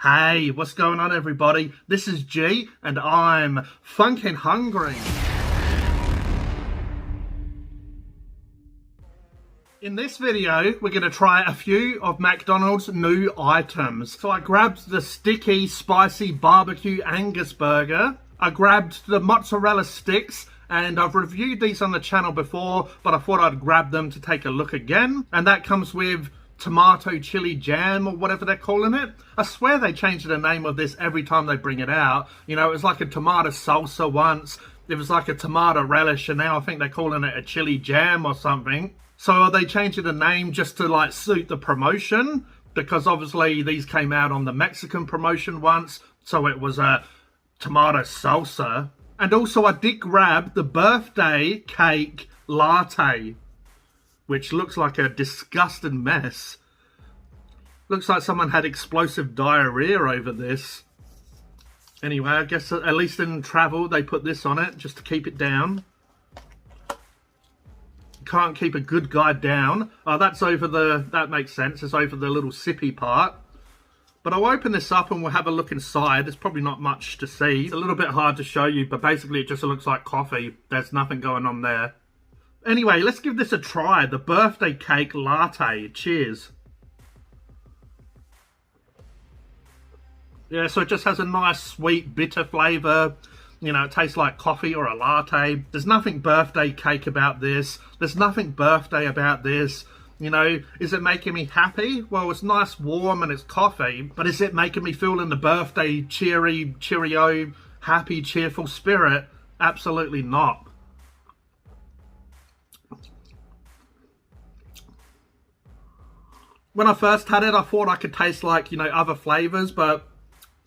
Hey, what's going on everybody? This is G and I'm Phunken hungry. In this video, we're going to try a few of McDonald's new items. So I grabbed the sticky, spicy barbecue Angus burger. I grabbed the mozzarella sticks, and I've reviewed these on the channel before, but I thought I'd grab them to take a look again. And that comes with tomato chili jam or whatever they're calling it. I swear they change the name of this every time they bring it out. You know, it was like a tomato salsa once. It was like a tomato relish, and now I think they're calling it a chili jam or something. So are they changing the name just to like suit the promotion? Because obviously these came out on the Mexican promotion once, so it was a tomato salsa. And also I did grab the birthday cake latte, which looks like a disgusting mess. Looks like someone had explosive diarrhea over this. Anyway, I guess at least in travel they put this on it just to keep it down. Can't keep a good guy down. Oh, that's over the, that makes sense. It's over the little sippy part. But I'll open this up and we'll have a look inside. There's probably not much to see. It's a little bit hard to show you, but basically it just looks like coffee. There's nothing going on there. Anyway, let's give this a try. The birthday cake latte. Cheers. Yeah, so it just has a nice sweet bitter flavour. You know, it tastes like coffee or a latte. There's nothing birthday cake about this. There's nothing birthday about this. You know, is it making me happy? Well, it's nice, warm, and it's coffee. But is it making me feel in the birthday cheerio, happy, cheerful spirit? Absolutely not. When I first had it, I thought I could taste like, you know, other flavours. But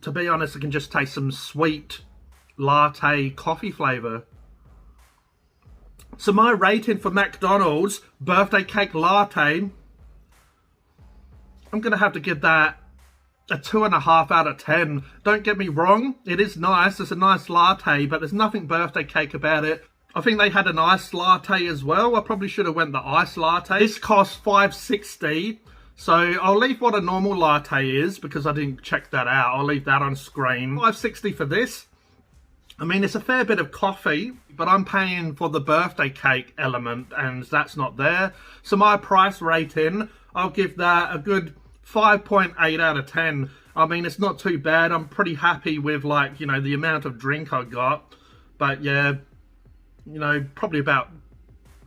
to be honest, I can just taste some sweet latte coffee flavour. So my rating for McDonald's birthday cake latte, I'm going to have to give that a 2.5 out of 10. Don't get me wrong, it is nice. It's a nice latte, but there's nothing birthday cake about it. I think they had an iced latte as well. I probably should have went the iced latte. This costs $5.60. So I'll leave what a normal latte is because I didn't check that out. I'll leave that on screen. $5.60 for this. I mean, it's a fair bit of coffee, but I'm paying for the birthday cake element and that's not there. So my price rating, I'll give that a good 5.8 out of 10. I mean, it's not too bad. I'm pretty happy with, like, you know, the amount of drink I got. But yeah, you know, it's probably about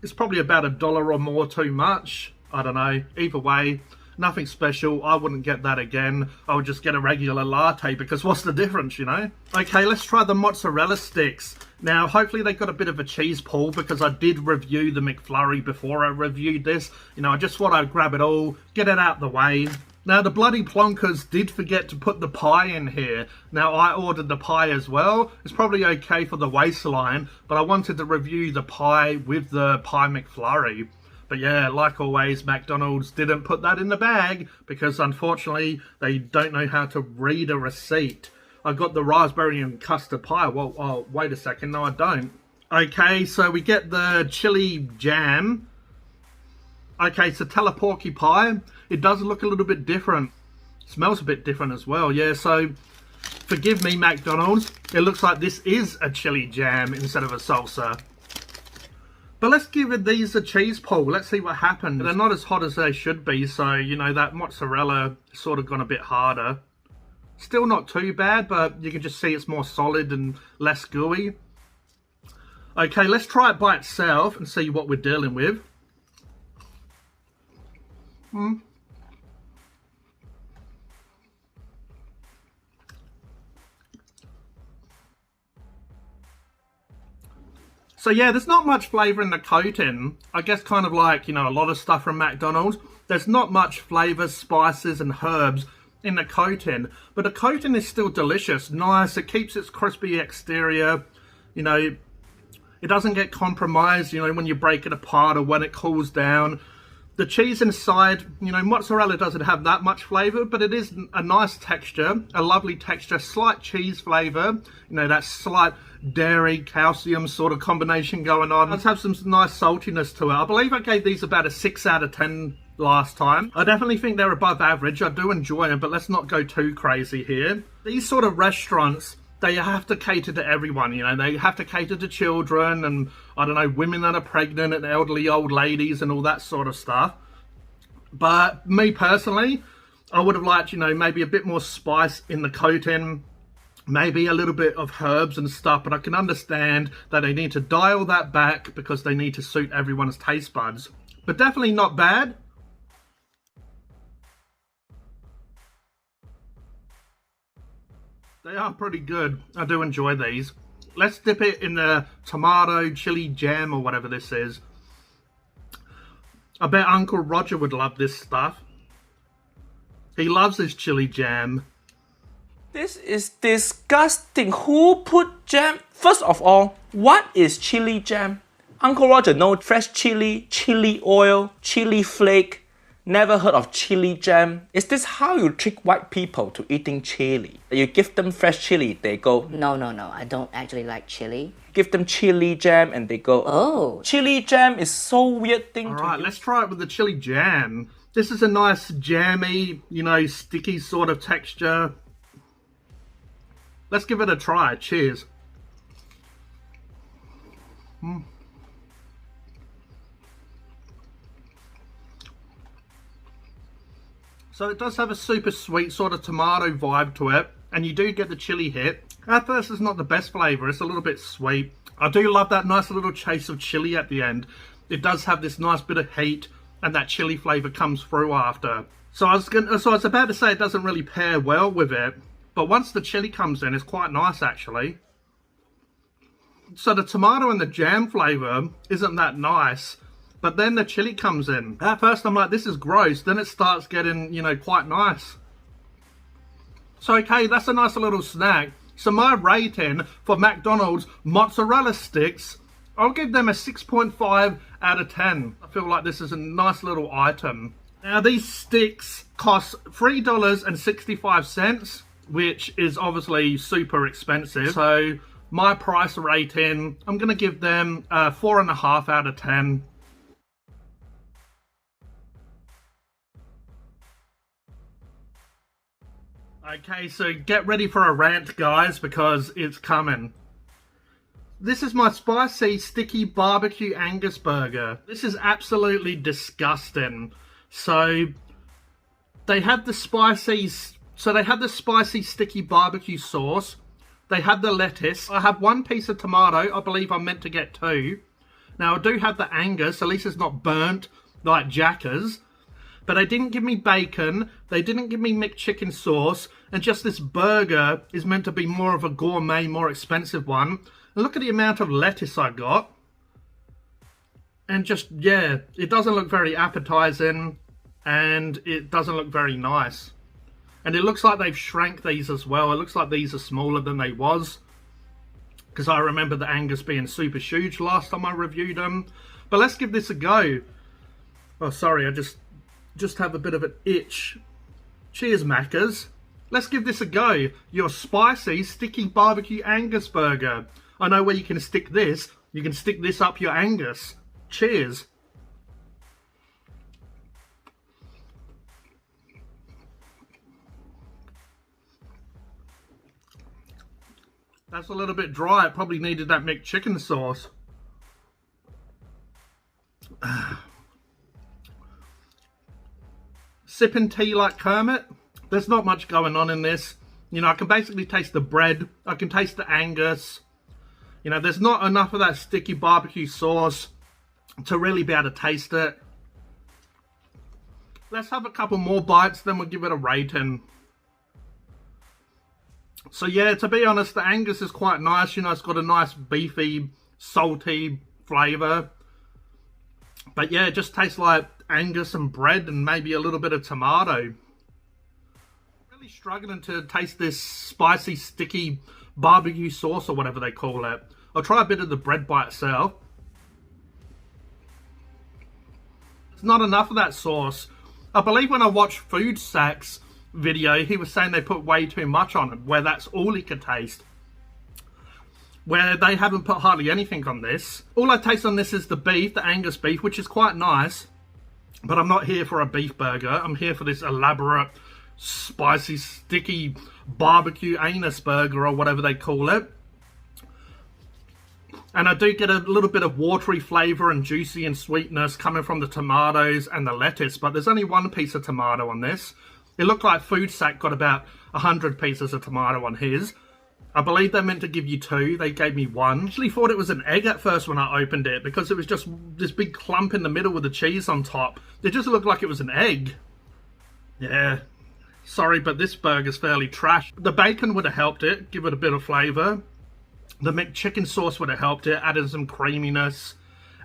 $1 or more too much. I don't know. Either way, nothing special. I wouldn't get that again. I would just get a regular latte because what's the difference, you know? Okay, let's try the mozzarella sticks. Now, hopefully they got a bit of a cheese pull because I did review the McFlurry before I reviewed this. You know, I just thought I'd grab it all, get it out the way. Now, the bloody plonkers did forget to put the pie in here. Now, I ordered the pie as well. It's probably okay for the waistline, but I wanted to review the pie with the pie McFlurry. But yeah, like always, McDonald's didn't put that in the bag because unfortunately they don't know how to read a receipt. I got the raspberry and custard pie. Well, oh, wait a second. No, I don't. Okay, so we get the chili jam. Okay, so teleporky pie. It does look a little bit different. Smells a bit different as well. Yeah, so forgive me, McDonald's. It looks like this is a chili jam instead of a salsa. But let's give these a cheese pull. Let's see what happens. They're not as hot as they should be, so, you know, that mozzarella sort of gone a bit harder. Still not too bad, but you can just see it's more solid and less gooey. Okay, let's try it by itself and see what we're dealing with. So yeah, there's not much flavour in the coating. I guess kind of like, you know, a lot of stuff from McDonald's. There's not much flavour, spices and herbs in the coating. But the coating is still delicious, nice. It keeps its crispy exterior. You know, it doesn't get compromised, you know, when you break it apart or when it cools down. The cheese inside, you know, mozzarella doesn't have that much flavour, but it is a nice texture, a lovely texture, slight cheese flavour, you know, that slight dairy, calcium sort of combination going on. Let's have some nice saltiness to it. I believe I gave these about a 6 out of 10 last time. I definitely think they're above average. I do enjoy them, but let's not go too crazy here. These sort of restaurants, they have to cater to everyone, you know. They have to cater to children and, I don't know, women that are pregnant and elderly old ladies and all that sort of stuff. But me personally, I would have liked, you know, maybe a bit more spice in the coating, maybe a little bit of herbs and stuff, but I can understand that they need to dial that back because they need to suit everyone's taste buds. But definitely not bad. They are pretty good. I do enjoy these. Let's dip it in the tomato chili jam or whatever this is. I bet Uncle Roger would love this stuff. He loves his chili jam. This is disgusting. Who put jam? First of all, what is chili jam? Uncle Roger knows fresh chili, chili oil, chili flake. Never heard of chili jam. Is this how you trick white people to eating chili? You give them fresh chili, they go, No, I don't actually like chili. Give them chili jam and they go, Oh. Chili jam is so weird thing. Alright, let's try it with the chili jam. This is a nice jammy, you know, sticky sort of texture. Let's give it a try. Cheers. So it does have a super sweet sort of tomato vibe to it, and you do get the chili hit. At first it's not the best flavour, it's a little bit sweet. I do love that nice little chase of chili at the end. It does have this nice bit of heat, and that chili flavour comes through after. So I was about to say it doesn't really pair well with it, but once the chili comes in, it's quite nice actually. So the tomato and the jam flavour isn't that nice, but then the chili comes in. At first I'm like, this is gross, then it starts getting, you know, quite nice. So okay, that's a nice little snack. So my rating for McDonald's mozzarella sticks, I'll give them a 6.5 out of 10. I feel like this is a nice little item. Now these sticks cost $3.65, which is obviously super expensive. So my price rating, I'm going to give them a 4.5 out of 10. Okay, so get ready for a rant, guys, because it's coming. This is my spicy, sticky barbecue Angus burger. This is absolutely disgusting. So they had the spicy, sticky barbecue sauce. They had the lettuce. I have one piece of tomato. I believe I'm meant to get two. Now I do have the Angus. At least it's not burnt like Jackers. But they didn't give me bacon, they didn't give me McChicken sauce, and just this burger is meant to be more of a gourmet, more expensive one. And look at the amount of lettuce I got. And just, yeah, it doesn't look very appetizing, and it doesn't look very nice. And it looks like they've shrank these as well. It looks like these are smaller than they was. Because I remember the Angus being super huge last time I reviewed them. But let's give this a go. Oh, sorry, I just have a bit of an itch. Cheers, Maccas. Let's give this a go. Your spicy, sticky barbecue Angus burger. I know where you can stick this. You can stick this up your Angus. Cheers. That's a little bit dry. It probably needed that McChicken sauce. Sipping tea like Kermit. There's not much going on in this. You know, I can basically taste the bread. I can taste the Angus. You know, there's not enough of that sticky barbecue sauce to really be able to taste it. Let's have a couple more bites, then we'll give it a rating. So yeah, to be honest, the Angus is quite nice. You know, it's got a nice beefy, salty flavour. But yeah, it just tastes like Angus and bread and maybe a little bit of tomato. Really struggling to taste this spicy, sticky barbecue sauce or whatever they call it. I'll try a bit of the bread by itself. There's not enough of that sauce. I believe when I watched Food Sack's video, he was saying they put way too much on it, where that's all he could taste. Where they haven't put hardly anything on this. All I taste on this is the beef, the Angus beef, which is quite nice. But I'm not here for a beef burger. I'm here for this elaborate, spicy, sticky barbecue anus burger or whatever they call it. And I do get a little bit of watery flavour and juicy and sweetness coming from the tomatoes and the lettuce, but there's only one piece of tomato on this. It looked like Food Sack got about 100 pieces of tomato on his. I believe they meant to give you 2. They gave me 1. I actually thought it was an egg at first when I opened it because it was just this big clump in the middle with the cheese on top. It just looked like it was an egg. Yeah. Sorry, but this burger's fairly trash. The bacon would have helped it, give it a bit of flavour. The McChicken sauce would have helped it, added some creaminess.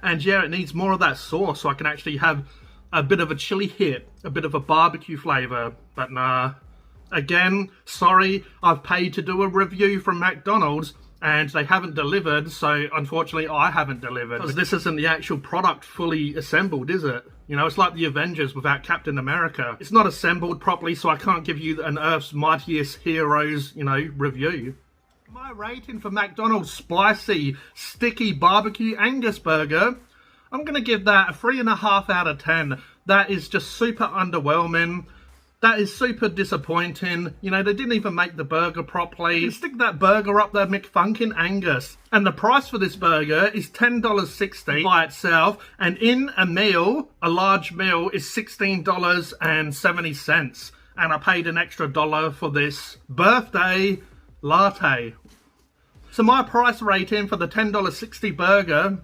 And yeah, it needs more of that sauce so I can actually have a bit of a chili hit, a bit of a barbecue flavour. But nah. Again, sorry, I've paid to do a review from McDonald's and they haven't delivered, so unfortunately I haven't delivered. Because this isn't the actual product fully assembled, is it? You know, it's like the Avengers without Captain America. It's not assembled properly, so I can't give you an Earth's Mightiest Heroes, you know, review. My rating for McDonald's spicy, sticky barbecue Angus burger, I'm going to give that a 3.5 out of 10. That is just super underwhelming. That is super disappointing. You know, they didn't even make the burger properly. You stick that burger up there, McPhunken Angus. And the price for this burger is $10.60 by itself. And in a meal, a large meal, is $16.70. And I paid an extra $1 for this birthday latte. So my price rating for the $10.60 burger,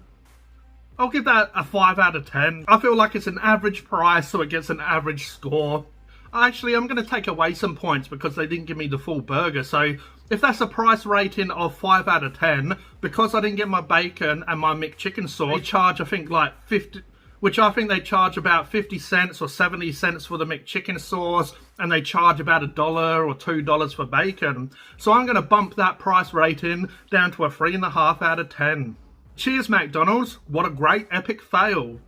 I'll give that a 5 out of 10. I feel like it's an average price, so it gets an average score. Actually, I'm going to take away some points because they didn't give me the full burger. So if that's a price rating of 5 out of 10, because I didn't get my bacon and my McChicken sauce, they charge, I think, like 50, which I think they charge about 50 cents or 70 cents for the McChicken sauce, and they charge about $1 or $2 for bacon. So I'm going to bump that price rating down to a 3.5 out of 10. Cheers, McDonald's. What a great epic fail.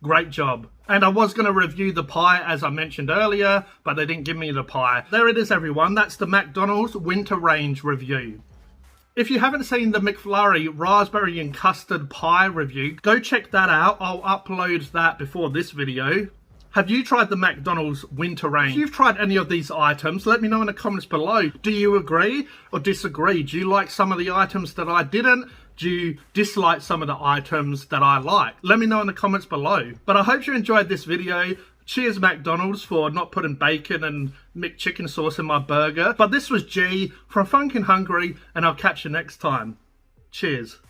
Great job. And I was going to review the pie, as I mentioned earlier, but they didn't give me the pie. There it is, everyone. That's the McDonald's Winter Range review. If you haven't seen the McFlurry Raspberry and Custard Pie review, go check that out. I'll upload that before this video. Have you tried the McDonald's Winter Range? If you've tried any of these items, let me know in the comments below. Do you agree or disagree? Do you like some of the items that I didn't? Do you dislike some of the items that I like? Let me know in the comments below. But I hope you enjoyed this video. Cheers, McDonald's, for not putting bacon and McChicken sauce in my burger. But this was G from Phunken Hungary, and I'll catch you next time. Cheers.